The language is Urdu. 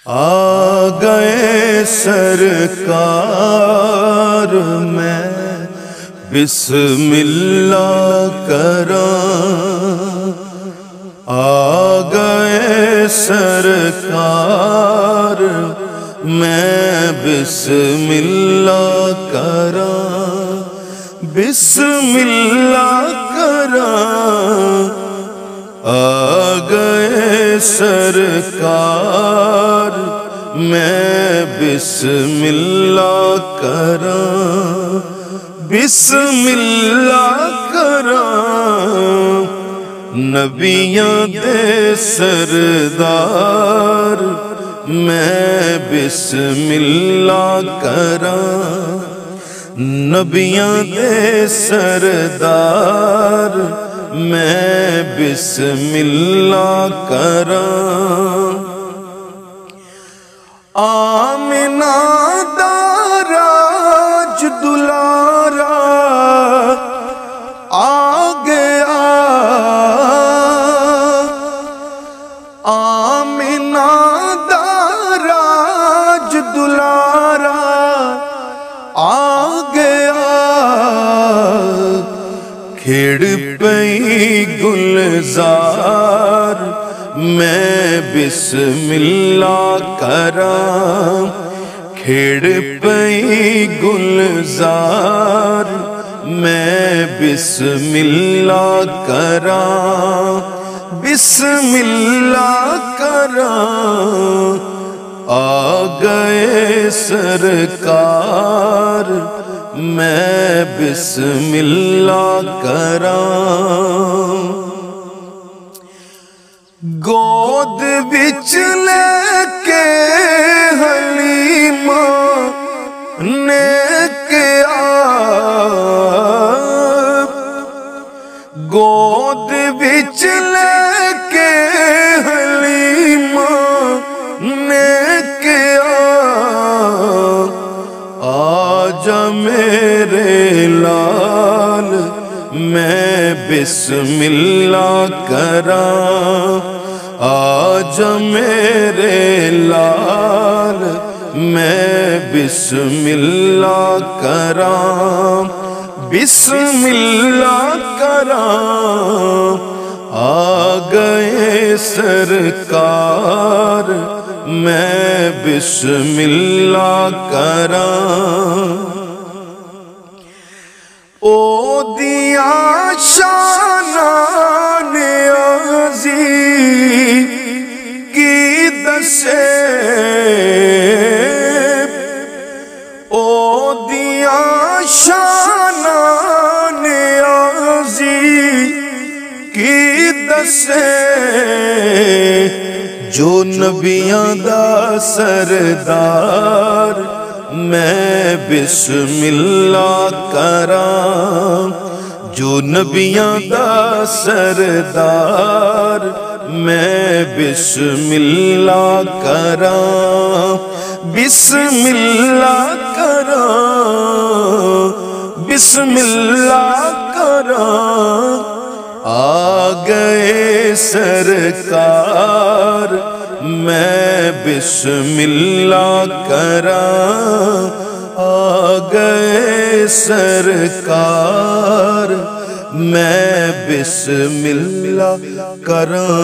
آ گئے سرکار میں بسم اللہ کراں، آ گئے سرکار میں بسم اللہ کراں، بسم اللہ کراں، آ گئے سرکار میں بسم اللہ کراں، بسم اللہ کراں، نبیاں دے سردار میں بسم اللہ کراں، نبیاں دے سردار میں بسم اللہ کراں، آمنہ دا راج دلارا آ گیا، آمنہ دا راج دلارا آ گیا، کھیڑ پئی گلزار میں بسم اللہ کراں، کھیڑ پئی گلزار میں بسم اللہ کراں، بسم اللہ کراں، آ گئے سرکار میں بسم اللہ کراں، گود وچ لے کے حلیمہ نے کیا، گود وچ لے کے حلیمہ نے کیا، آجا میرے لال میں بسم اللہ کراں، آجا میرے لال میں بسم اللہ کراں، بسم اللہ کراں، آ گئے سرکار میں بسم اللہ کراں، او دیا شاناں نیازی کی دسے، او دیا شاناں نیازی کی دسے، جو نبیاں دا سردار میں بسم اللہ کراں، جو نبیاں دا سردار میں بسم اللہ کراں، بسم اللہ کراں، بسم اللہ کراں، آ گئے سرکار میں بسم اللہ کراں، آ گئے سرکار میں بسم اللہ کراں۔